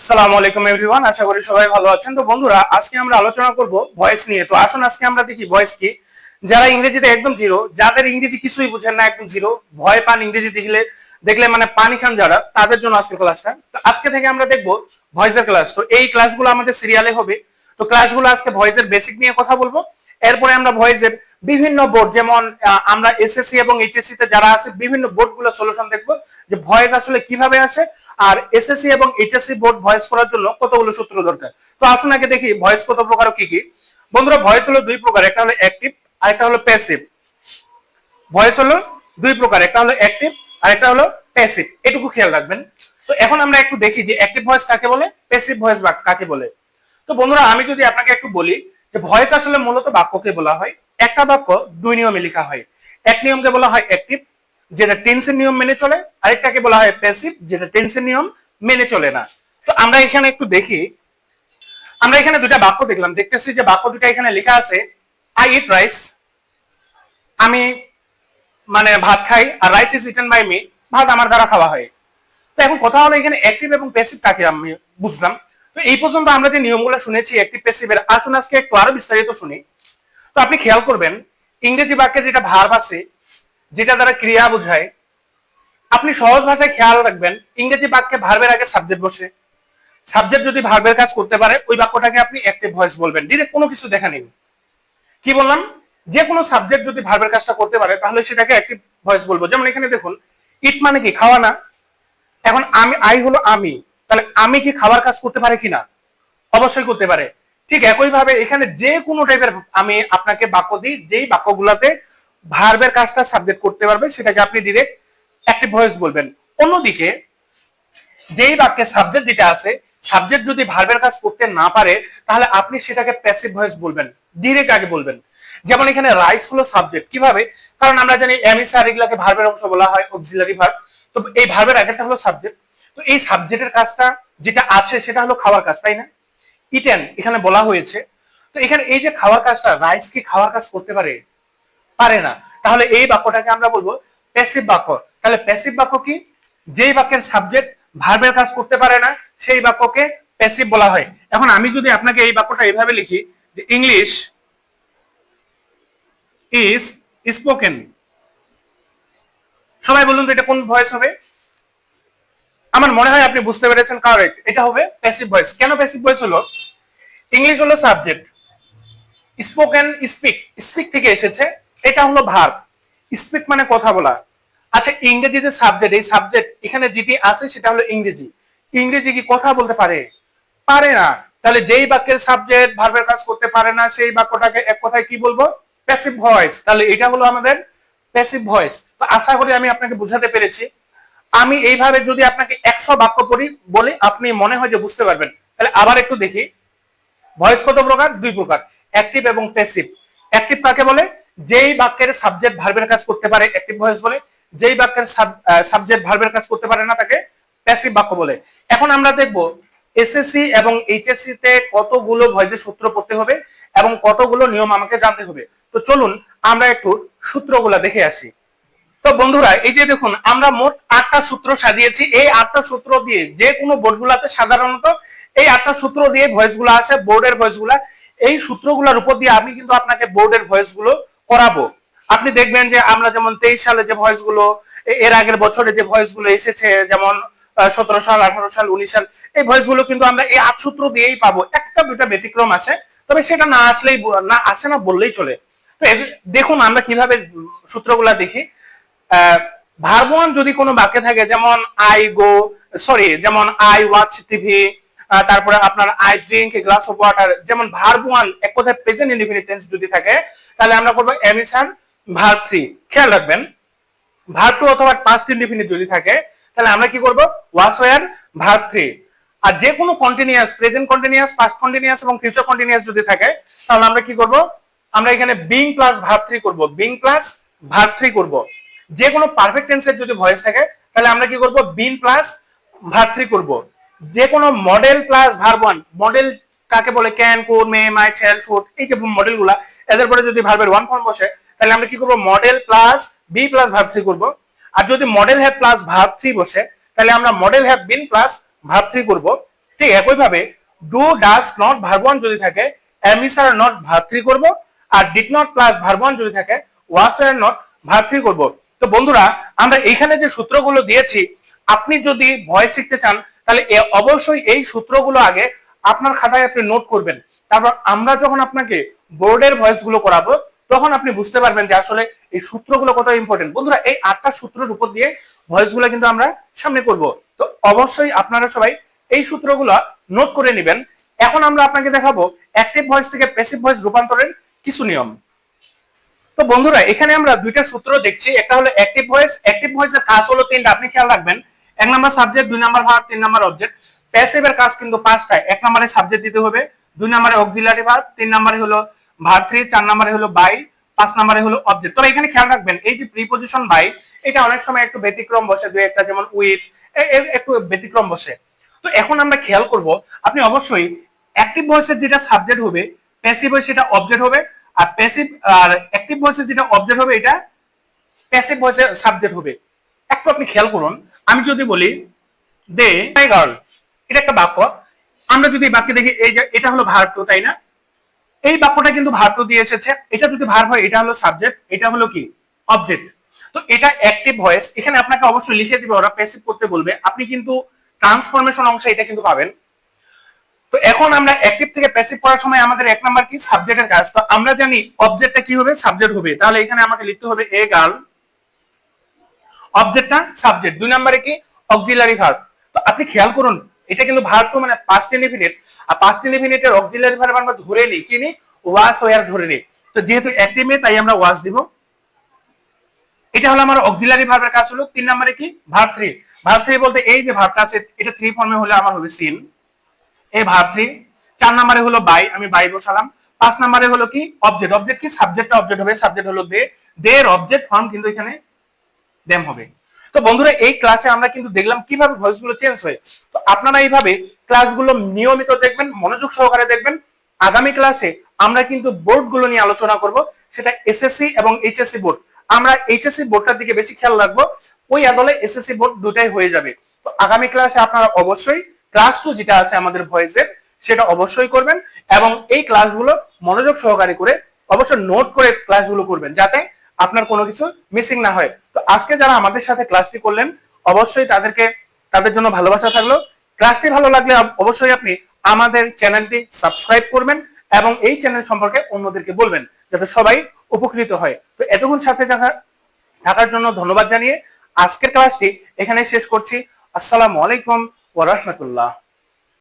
আসসালামু আলাইকুম এভরিওয়ান, আশা করি সবাই ভালো আছেন। তো বন্ধুরা, আজকে আমরা আলোচনা করব ভয়েস নিয়ে। তো আসুন আজকে আমরা দেখি ভয়েস কি। যারা ইংরেজিতে একদম জিরো, যাদের ইংরেজি কিছুই বুঝেন না, একদম জিরো, ভয় পান ইংরেজি দেখলে দেখলে মানে পানি খান যারা, তাদের জন্য আজকের ক্লাসটা। তো আজকে থেকে আমরা দেখব ভয়েসের ক্লাস। তো এই ক্লাসগুলো আমাদের সিরিয়ালে হবে। তো ক্লাসগুলো আজকে ভয়েসের বেসিক নিয়ে কথা বলবো। এরপরে আমরা ভয়েসের বিভিন্ন বোর্ড, যেমন আমরা এসএসসি এবং এইচএসসি তে যারা আছে বিভিন্ন বোর্ডগুলো সলিউশন দেখবো, যে ভয়েস আসলে কিভাবে আসে, আর এসএসসি এবং এইচএসসি বোর্ড ভয়েস করার জন্য কতগুলো সূত্র দরকার। তো আসুন আগে দেখি ভয়েস কত প্রকার ও কি কি। বন্ধুরা, ভয়েস হলো দুই প্রকার, একটা হলো অ্যাক্টিভ আর একটা হলো প্যাসিভ। ভয়েস হলো দুই প্রকার, একটা হলো অ্যাক্টিভ আর একটা হলো প্যাসিভ, এটুকু খেয়াল রাখবেন। তো এখন আমরা একটু দেখি যে অ্যাক্টিভ ভয়েস কাকে বলে, প্যাসিভ ভয়েস কাকে বলে। তো বন্ধুরা, আমি যদি আপনাকে একটু বলি যে ভয়েস আসলে মূলত বাক্যকে বলা হয়। একটা বাক্য দুই নিয়মে লেখা হয়। এক নিয়মকে বলা হয় অ্যাক্টিভ, যেটা টেন্সের নিয়ম মেনে চলে, আরেকটাকে বলা হয় প্যাসিভ, যেটা টেন্সের নিয়ম মেনে চলে না। তো আমরা এখানে একটু দেখি, আমরা এখানে দুটা বাক্য দেখলাম, দেখতেছি যে বাক্য দুটা এখানে লেখা আছে আই ইট রাইস, আমি মানে ভাত খাই, আর rice is eaten by me, ভাত আমার দ্বারা খাওয়া হয়। তো এখন কথা হলো এখানে অ্যাক্টিভ এবং প্যাসিভ কাকে আমি বুঝলাম। তো এই পর্যন্ত আমরা যে নিয়মগুলো শুনেছি অ্যাক্টিভ প্যাসিভের, আসুন আজকে একটু আরো বিস্তারিত শুনি। তো আপনি খেয়াল করবেন, ইংরেজি বাক্যে যেটা ভার্ব আছে, যেটা দ্বারা ক্রিয়া বোঝায়, আপনি সহজ ভাষায় খেয়াল রাখবেন ইংরেজি বাক্যে ভার্বের আগে সাবজেক্ট বসে। সাবজেক্ট যদি ভার্বের কাজ করতে পারে, ওই বাক্যটাকে আপনি অ্যাক্টিভ ভয়েস বলবেন। ডিরেক্ট কোনো কিছু দেখা নেই। কি বললাম, যে কোনো সাবজেক্ট যদি ভার্বের কাজটা করতে পারে তাহলে সেটাকে অ্যাক্টিভ ভয়েস বলবো। যেমন এখানে দেখুন, ইট মানে কি, খাওয়া না। এখন আমি, আই হলো আমি, তাহলে আমি কি খাবার কাজ করতে পারে কিনা, অবশ্যই করতে পারে। ঠিক একই ভাবে এখানে যে কোনো টাইপের আমি আপনাকে বাক্য দিই, যেই বাক্যগুলোতে ভার্বের কাজটা সাবজেক্ট করতে পারবে সেটাকে আপনি ডিরেক্ট অ্যাক্টিভ ভয়েস বলবেন। অন্যদিকে যেই বাক্যে সাবজেক্ট যেটা আছে, সাবজেক্ট যদি ভার্বের কাজ করতে না পারে তাহলে আপনি সেটাকে প্যাসিভ ভয়েস বলবেন, ডিরেক্ট আগে বলবেন। যেমন এখানে রাইস হলো সাবজেক্ট, কিভাবে, কারণ আমরা জানি এমএস আর এগুলাকে ভার্বের অংশ বলা হয়, অক্সিলারি ভার্ব। তো এই ভার্বের আগেরটা হলো সাবজেক্ট। তো এই সাবজেক্টের কাজটা যেটা আছে সেটা হলো খাওয়ার কাজ, তাই না? ইটেন এখানে বলা হয়েছে। তো এখানে এই যে খাওয়ার কাজটা, রাইস কি খাওয়ার কাজ করতে পারে? পারে না। তাহলে এই বাক্যটাকে আমরা বলবো প্যাসিভ বাক্য। তাহলে প্যাসিভ বাক্য কি, যেই বাক্যের সাবজেক্ট ভার্বের কাজ করতে পারে না সেই বাক্যকে প্যাসিভ বলা হয়। এখন আমি যদি আপনাকে এই বাক্যটা এইভাবে লিখি যে ইংলিশ ইজ স্পোকেন, সবাই বলুন তো এটা কোন ভয়েস হবে? আমার মনে হয় আপনি বুঝতে পেরেছেন, কারেক্ট, এটা হবে প্যাসিভ ভয়েস। কেন প্যাসিভ ভয়েস হলো? ইংলিশ হলো সাবজেক্ট, স্পোকেন স্পিক, স্পিক থেকে এসেছে, এটা হলো ভার্ব। স্পিক মানে কথা বলা। আচ্ছা, ইংরেজি যে সাবজেক্ট, এই সাবজেক্ট এখানে যেটি আছে সেটা হলো ইংরেজি। ইংরেজি কি কথা বলতে পারে? পারে না। তাহলে যেই বাক্যের সাবজেক্ট ভার্বের কাজ করতে পারে না সেই বাক্যটাকে এক কথায় কি বলবো? Passive voice. তাহলে এটা হলো আমাদের প্যাসিভ ভয়েস। তো আশা করি আমি আপনাকে বুঝাতে পেরেছি। আমি এইভাবে যদি আপনাকে 100 বাক্য পড়ি বলি, আপনি মনে হয় যে বুঝতে পারবেন। তাহলে আবার একটু দেখি, ভয়েস কত প্রকার? দুই প্রকার, অ্যাক্টিভ এবং প্যাসিভ। অ্যাক্টিভ কাকে বলে? যেই বাক্যের সাবজেক্ট ভার্বের কাজ করতে পারে অ্যাক্টিভ ভয়েস বলে, যেই বাক্যের সাবজেক্ট ভার্বের কাজ করতে পারে না তাকে প্যাসিভ বাক্য বলে। এখন আমরা দেখব এসএসসি এবং এইচএসসি তে কতগুলো ভয়েসের সূত্র পড়তে হবে এবং কতগুলো নিয়ম আমাকে জানতে হবে। তো চলুন আমরা একটু সূত্রগুলো দেখে আসি। তো বন্ধুরা, এই যে দেখুন, আমরা মোট 8টা সূত্র সাজিয়েছি। এই 8টা সূত্র দিয়ে যে কোনো বোর্ডগুলোতে সাধারণত এই 8টা সূত্র দিয়ে ভয়েসগুলো আসে, বোর্ডের ভয়েসগুলো। এই সূত্রগুলোর উপর দিয়ে আমি কিন্তু আপনাকে বোর্ডের ভয়েসগুলো করাবো। আপনি দেখবেন যে আমরা যেমন 23 সালে যে ভয়েসগুলো, এর আগের বছরে যে ভয়েসগুলো এসেছে, যেমন 17 সাল, 18 সাল, 19 সাল, এই ভয়েসগুলো কিন্তু আমরা এই 8 সূত্র দিয়েই পাবো। একটা দুটা ব্যতিক্রম আসে, তবে সেটা না আসলেই, না আসে না বললেই চলে। তো দেখুন আমরা কিভাবে সূত্রগুলা দেখি। ভার্ব ওয়ান যদি কোনো বাক্যে থাকে, যেমন আই গো, সরি, যেমন আই ওয়াচ টিভি, তারপরে আপনার I drink a glass of water, যেমন ভার্ব ওয়ান এক কথায় প্রেজেন্ট ইনডিফিনিট টেন্স যদি থাকে তাহলে আমরা করবো এমিশন ভার্ব থ্রি। খেয়াল রাখবেন, ভার্ব টু অথবা পাস্ট ইনডিফিনিট যদি থাকে তাহলে আমরা কি করব? Was were verb three. আর যে কোনো continuous, present continuous, past continuous এবং ফিউচার কন্টিনিউয়াস যদি থাকে তাহলে আমরা কি করব? আমরা এখানে বিং প্লাস ভার্ব থ্রি করব, বিং প্লাস ভার্ব থ্রি করব। যে কোনো পারফেক্ট টেন্সের যদি ভয়েস থাকে তাহলে আমরা কি করব? বিন প্লাস ভার্ব থ্রি করব। যে কোনো modal plus verb one, modal কাকে বলে? Can, could, may, might, shall, should, এই যে মডেলগুলা, এদের পরে যদি ভার্বের ওয়ান ফর্ম বসে তাহলে আমরা কি করব? Modal plus be plus verb three করব। আর যদি modal have plus verb three বসে তাহলে আমরা modal have been plus verb three করব। ঠিক একইভাবে do does not verb one যদি থাকে am is are not verb three করব, আর did not plus verb one যদি থাকে was are not verb three করব। তো বন্ধুরা আমরা এখানে যে সূত্রগুলো দিয়েছি, আপনি যদি ভয়েস শিখতে চান তাহলে অবশ্যই এই সূত্রগুলো আগে আপনার খাতায় আপনি নোট করবেন। তারপর আমরা যখন আপনাকে বোর্ডের ভয়েস গুলো করাবো তখন আপনি বুঝতে পারবেন যে আসলে এই সূত্রগুলো কত ইম্পর্টেন্ট। বন্ধুরা এই 8টা সূত্রের উপর দিয়ে ভয়েস গুলো কিন্তু আমরা সামনে করব। তো অবশ্যই আপনারা সবাই এই সূত্রগুলো নোট করে নেবেন। এখন আমরা আপনাকে দেখাবো অ্যাক্টিভ ভয়েস থেকে প্যাসিভ ভয়েস রূপান্তরের কিছু নিয়ম। তো বন্ধুরা এখানে আমরা দুইটা সূত্র দেখছি, একটা হলো অ্যাক্টিভ ভয়েস। অ্যাক্টিভ ভয়েসের কাজ হলো তিনটা, আপনি খেয়াল রাখবেন। 1 number subject, 2 number verb, 3 number object. প্যাসিভের কাজ কিন্তু 5টা। 1 নম্বরে সাবজেক্ট দিতে হবে, 2 নম্বরে অক্সিলারি ভার্ব, 3 নম্বরে হলো ভার্ব 3, 4 নম্বরে হলো বাই, 5 নম্বরে হলো অবজেক্ট। তবে এখানে খেয়াল রাখবেন এই যে প্রিপজিশন বাই, এটা অনেক সময় একটু ব্যতিক্রম বসে, দুই একটা যেমন উইথ একটু ব্যতিক্রম বসে। তো এখন আমরা খেয়াল করব, আপনি অবশ্যই অ্যাক্টিভ ভয়েসের যেটা সাবজেক্ট হবে, প্যাসিভ ভয়েস সেটা অবজেক্ট হবে, আর প্যাসিভ আর অ্যাক্টিভ ভয়েসের যেটা অবজেক্ট হবে এটা প্যাসিভ ভয়েসের সাবজেক্ট হবে। একটু আপনি খেয়াল করুন, আমি যদি বলি দে মাই গার্ল, এটা একটা বাক্য। আমরা যদি বাক্যে দেখি এই যে এটা হলো ভার্ব টু, তাই না? এই বাক্যটা কিন্তু ভার্ব টু দিয়ে এসেছে। এটা যদি ভার্ব হয় এটা হলো সাবজেক্ট, এটা হলো কি অবজেক্ট। তো এটা অ্যাক্টিভ ভয়েস। এখানে আপনাকে অবশ্যই লিখে দিবে, ওরা প্যাসিভ করতে বলবে, আপনি কিন্তু ট্রান্সফরমেশন অংশে এটা কিন্তু পাবেন। তো এখন আমরা অ্যাক্টিভ থেকে প্যাসিভ করার সময় আমাদের 1 নাম্বার কি সাবজেক্টের কাজ। তো আমরা জানি অবজেক্টটা কি হবে, সাবজেক্ট হবে। তাহলে এখানে আমাকে লিখতে হবে এ গার্ল, অবজেক্টটা সাবজেক্ট। 2 নম্বরে কি অক্সিলারি ভার্ব। তো আপনি খেয়াল করুন এটা কিন্তু ভার্ব টু মানে পাস্ট ইনডিফিনিট, আর পাস্ট ইনডিফিনিটের অক্সিলারি ভার্ব আমরা ধরে নিই কি নি, ওয়াজ ওয়্যার ধরে নিই। তো যেহেতু অ্যাক্টিভ এ তাই আমরা ওয়াজ দিব। এটা হলো আমার অক্সিলারি ভার্বের কাজ হলো। 3 নম্বরে কি ভার্ব 3। ভার্ব 3 বলতে এই যে ভার্বটা আছে এটা 3 ফর্মে হলে আমার হবে সিন, এই ভার্ব 3। 4 নম্বরে হলো বাই, আমি বাই বসালাম। 5 নম্বরে হলো কি অবজেক্ট। অবজেক্ট কি সাবজেক্টটা অবজেক্ট হবে, সাবজেক্ট হলো দে, দের অবজেক্ট ফর্ম কিন্তু এখানে দেম হবে। তো বন্ধুরা এই ক্লাসে আমরা কিন্তু দেখলাম কিভাবে ভয়েস গুলো চেঞ্জ হয়। তো আপনারা এইভাবে ক্লাসগুলো নিয়মিত দেখবেন, মনোযোগ সহকারে দেখবেন। আগামী ক্লাসে আমরা কিন্তু বোর্ড গুলো নিয়ে আলোচনা করব, সেটা এসএসসি এবং এইচএসসি বোর্ড। আমরা এইচএসসি বোর্ডটার দিকে বেশি খেয়াল রাখবো, ওই আদলে এসএসসি বোর্ড দুটাই হয়ে যাবে। তো আগামী ক্লাসে আপনারা অবশ্যই ক্লাস 2 যেটা আছে আমাদের ভয়েসের সেটা অবশ্যই করবেন, এবং এই ক্লাসগুলো মনোযোগ সহকারে করে অবশ্যই নোট করে ক্লাসগুলো করবেন যাতে আপনার কোনো কিছু মিসিং না হয়। তো আজকে যারা আমাদের সাথে ক্লাসটি করলেন অবশ্যই তাদের জন্য ভালোবাসা থাকলো। ক্লাসটি ভালো লাগলে অবশ্যই আপনি আমাদের চ্যানেলটি সাবস্ক্রাইব করবেন এবং এই চ্যানেল সম্পর্কে অন্যদেরকে বলবেন যাতে সবাই উপকৃত হয়। তো এতক্ষণ সাথে থাকার জন্য ধন্যবাদ জানিয়ে আজকের ক্লাসটি এখানে শেষ করছি। আসসালামু আলাইকুম ওয়া রাহমাতুল্লাহ।